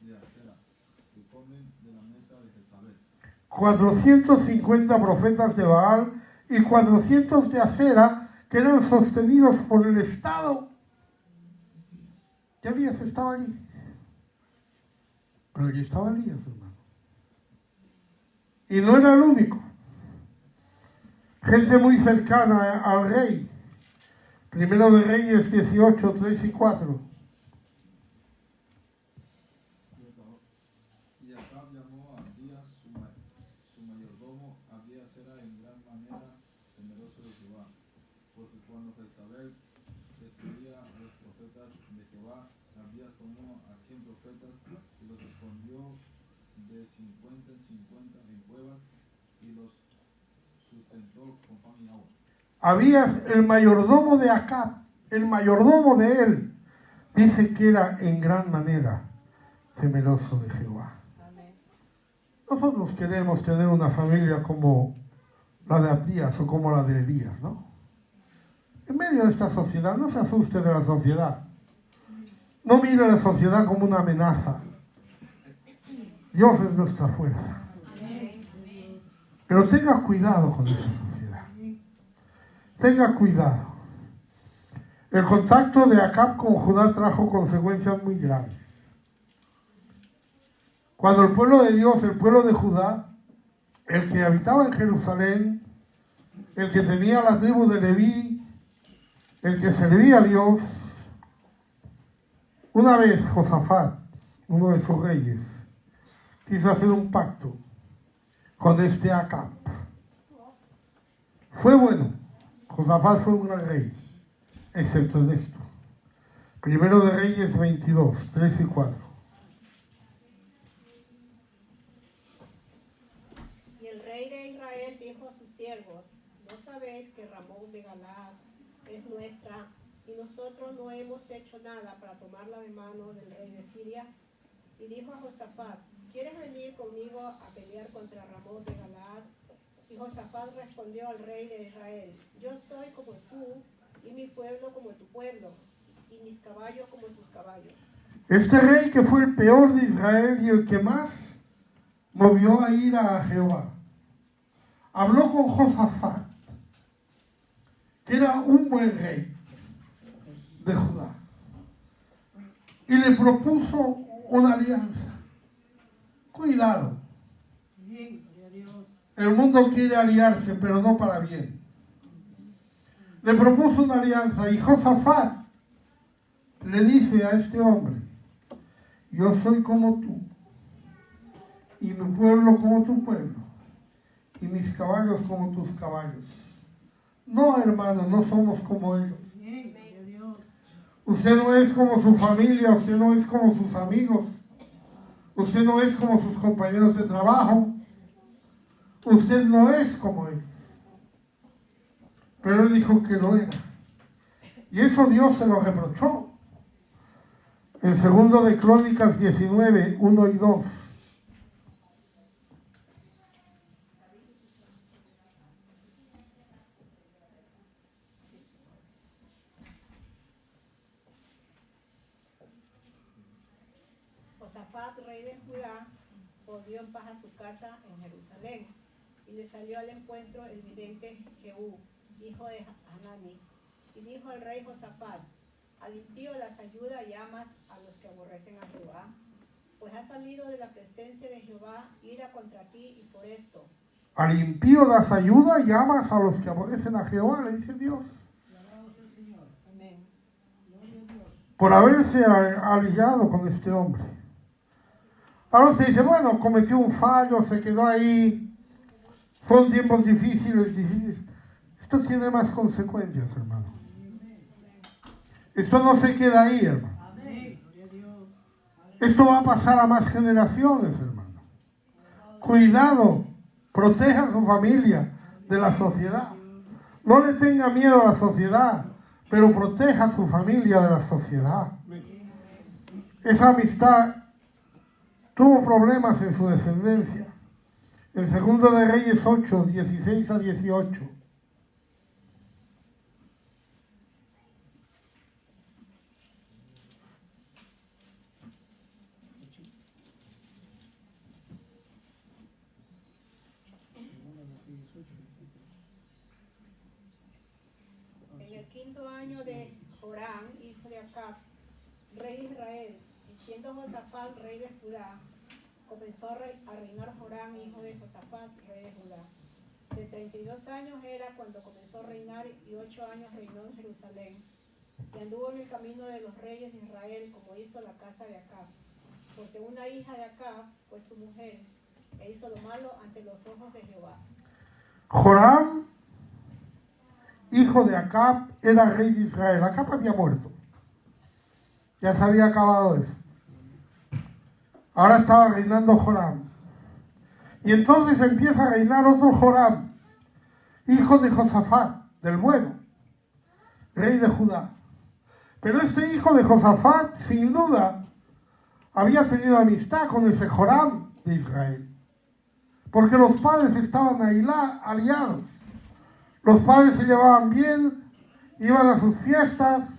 de Acera, que comen de la mesa de Jezabel. 450 profetas de Baal y 400 de Acera, que eran sostenidos por el Estado. Y Elías estaba allí. Pero allí estaba Elías, hermano. Y no era el único. Gente muy cercana al rey. Primero de Reyes 18, 3 y 4. Y Acab llamó a Abdías, su mayordomo. Abdías era en gran manera temeroso de Jehová, porque cuando Jezabel destruía a los profetas de Jehová, Abdías tomó a 100 profetas y los escondió de 50 en 50 en cuevas, y los sustentó con pan y agua. Abías, el mayordomo de Acab, el mayordomo de él, dice que era en gran manera temeroso de Jehová. Nosotros queremos tener una familia como la de Abdías o como la de Elías, ¿no? En medio de esta sociedad, no se asuste de la sociedad. No mire a la sociedad como una amenaza. Dios es nuestra fuerza. Pero tenga cuidado con esa sociedad. Tenga cuidado. El contacto de Acab con Judá trajo consecuencias muy graves. Cuando el pueblo de Dios, el pueblo de Judá, el que habitaba en Jerusalén, el que tenía la tribu de Leví, el que servía a Dios, una vez Josafat, uno de sus reyes, quiso hacer un pacto con este Acab. Fue bueno. Josafat fue un gran rey, excepto en esto. Primero de Reyes 22, 3 y 4. Y el rey de Israel dijo a sus siervos: ¿No sabéis que Ramón de Galaad es nuestra, y nosotros no hemos hecho nada para tomarla de mano del rey de Siria? Y dijo a Josafat: ¿Quieres venir conmigo a pelear contra Ramón de Galaad? Y Josafat respondió al rey de Israel: Yo soy como tú, y mi pueblo como tu pueblo, y mis caballos como tus caballos. Este rey, que fue el peor de Israel y el que más movió a ira a Jehová, habló con Josafat, que era un buen rey de Judá, y le propuso una alianza. Cuidado. El mundo quiere aliarse, pero no para bien. Le propuso una alianza y Josafat le dice a este hombre: yo soy como tú, y mi pueblo como tu pueblo, y mis caballos como tus caballos. No, hermano, no somos como ellos. Usted no es como su familia, usted no es como sus amigos, usted no es como sus compañeros de trabajo, usted no es como ellos. Pero él dijo que lo era. Y eso Dios se lo reprochó. En segundo de Crónicas 19, 1 y 2. Josafat, rey de Judá, volvió en paz a su casa en Jerusalén. y le salió al encuentro el vidente Jehú, hijo de Hanani, y dijo al rey Josafat: al impío las ayuda y amas a los que aborrecen a Jehová, pues ha salido de la presencia de Jehová ira contra ti, y por esto. Al impío das ayuda y amas a los que aborrecen a Jehová, le dice Dios. Alabado sea el Señor. Amén. Gloria a Dios. Por haberse aliado con este hombre. Ahora usted dice, bueno, cometió un fallo, se quedó ahí, fueron tiempos difíciles. Esto tiene más consecuencias, hermano. Esto no se queda ahí, hermano. Amén. Gloria a Dios. Esto va a pasar a más generaciones, hermano. Cuidado, proteja a su familia de la sociedad. No le tenga miedo a la sociedad, pero proteja a su familia de la sociedad. Esa amistad tuvo problemas en su descendencia. El segundo de Reyes 8, 16 a 18. En el 5.º año de Joram, hijo de Acab, rey de Israel, y siendo Josafat rey de Judá, comenzó a reinar Joram, hijo de Josafat, rey de Judá. De 32 años era cuando comenzó a reinar, y 8 años reinó en Jerusalén. Y anduvo en el camino de los reyes de Israel, como hizo la casa de Acab. Porque una hija de Acab fue su mujer, e hizo lo malo ante los ojos de Jehová. Joram, hijo de Acab, era rey de Israel. Acab había muerto. Ya se había acabado eso. Ahora estaba reinando Joram. Y entonces empieza a reinar otro Joram, hijo de Josafat, del bueno, rey de Judá. Pero este hijo de Josafat, sin duda, había tenido amistad con ese Joram de Israel. Porque los padres estaban aliados. Los padres se llevaban bien, iban a sus fiestas,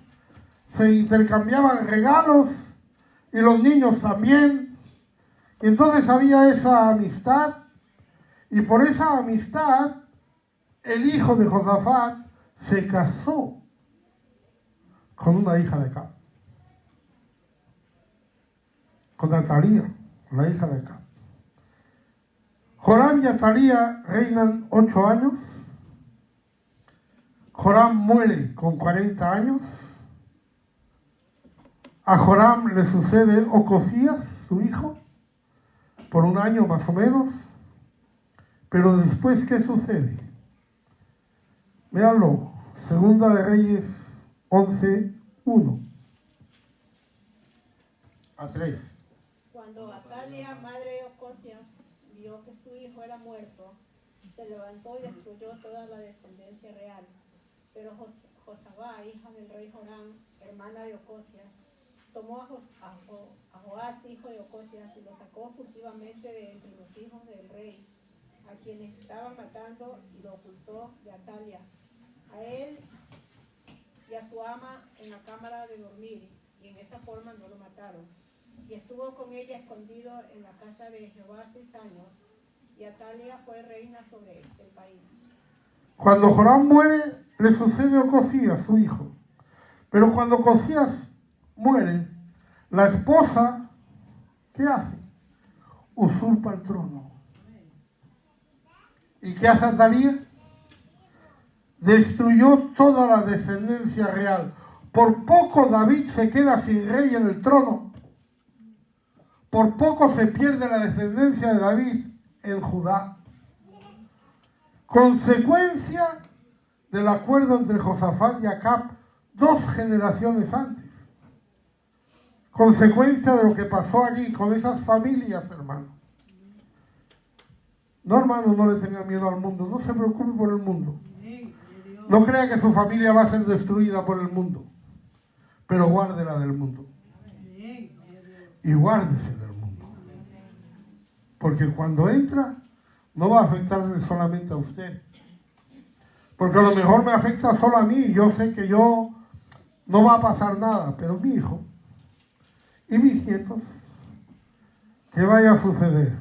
se intercambiaban regalos, y los niños también. Y entonces había esa amistad, y por esa amistad el hijo de Josafat se casó con una hija de Acab, con Atalía, la hija de Acab. Joram y Atalía reinan 8 años. Joram muere con 40 años. A Joram le sucede Ocosías, su hijo, por 1 año más o menos. Pero después, ¿qué sucede? Véanlo, Segunda de Reyes 11, 1 a 3. Cuando Atalia, madre de Ocosías, vio que su hijo era muerto, se levantó y destruyó toda la descendencia real. Pero Josabá, hija del rey Joram, hermana de Ocosías, tomó a Joás, hijo de Ocosías, y lo sacó furtivamente de entre los hijos del rey, a quienes estaban matando, y lo ocultó de Atalia, a él y a su ama en la cámara de dormir, y en esta forma no lo mataron. Y estuvo con ella escondido en la casa de Jehová 6 años, y Atalia fue reina sobre el país. Cuando Joram muere, le sucede a Ocosías, su hijo. Pero cuando Ocosías muere, la esposa, ¿qué hace? Usurpa el trono. ¿Y qué hace Atalía? Destruyó toda la descendencia real. Por poco David se queda sin rey en el trono. Por poco se pierde la descendencia de David en Judá. Consecuencia del acuerdo entre Josafat y Acab 2 generaciones antes. Consecuencia de lo que pasó allí con esas familias, hermano. No, hermano, no le tenga miedo al mundo. No se preocupe por el mundo. No crea que su familia va a ser destruida por el mundo. Pero guárdela del mundo. Y guárdese del mundo. Porque cuando entra, no va a afectarle solamente a usted. Porque a lo mejor me afecta solo a mí. Yo sé que yo no va a pasar nada. Pero mi hijo y mis nietos, ¿qué vaya a suceder?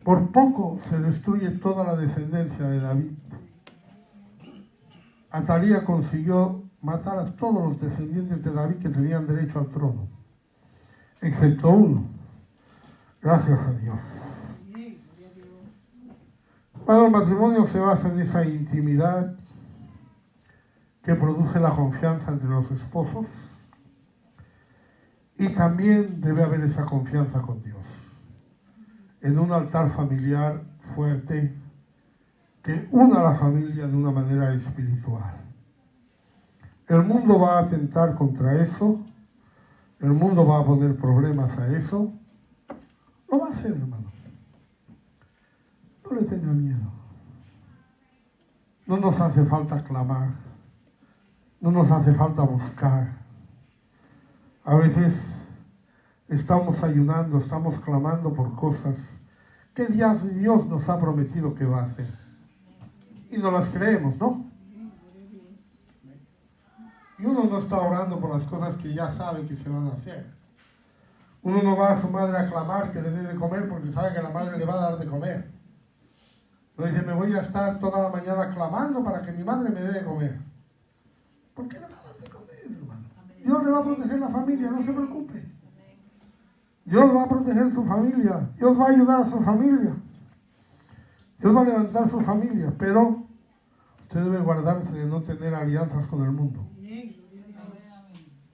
Por poco se destruye toda la descendencia de David. Atalía consiguió matar a todos los descendientes de David que tenían derecho al trono, excepto uno. Gracias a Dios. Bueno, el matrimonio se basa en esa intimidad que produce la confianza entre los esposos, y también debe haber esa confianza con Dios, en un altar familiar fuerte que una a la familia de una manera espiritual. El mundo va a atentar contra eso, el mundo va a poner problemas a eso, lo va a hacer, hermano. No le tenga miedo. No nos hace falta clamar, no nos hace falta buscar. A veces estamos ayunando, estamos clamando por cosas que Dios nos ha prometido que va a hacer. Y no las creemos, ¿no? Y uno no está orando por las cosas que ya sabe que se van a hacer. Uno no va a su madre a clamar que le dé de comer porque sabe que la madre le va a dar de comer. No dice, me voy a estar toda la mañana clamando para que mi madre me dé de comer. ¿Por qué le va a dar de comer, hermano? Dios le va a proteger la familia, no se preocupe. Dios va a proteger su familia, Dios va a ayudar a su familia, Dios va a levantar su familia, pero usted debe guardarse de no tener alianzas con el mundo,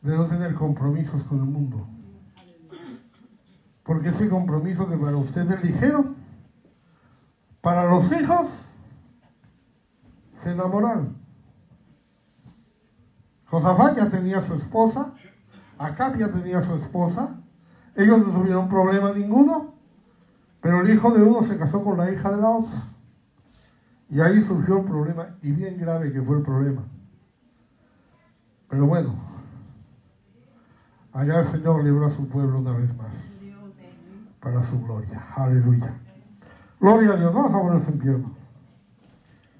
de no tener compromisos con el mundo, porque ese compromiso que para usted es ligero, para los hijos se enamoraron. Josafat ya tenía su esposa, Acab ya tenía su esposa. Ellos no tuvieron problema ninguno, pero el hijo de uno se casó con la hija de la otra. Y ahí surgió el problema, y bien grave que fue el problema. Pero bueno, allá el Señor libró a su pueblo una vez más, para su gloria. Aleluya. Gloria a Dios. Vamos a ponernos en pie.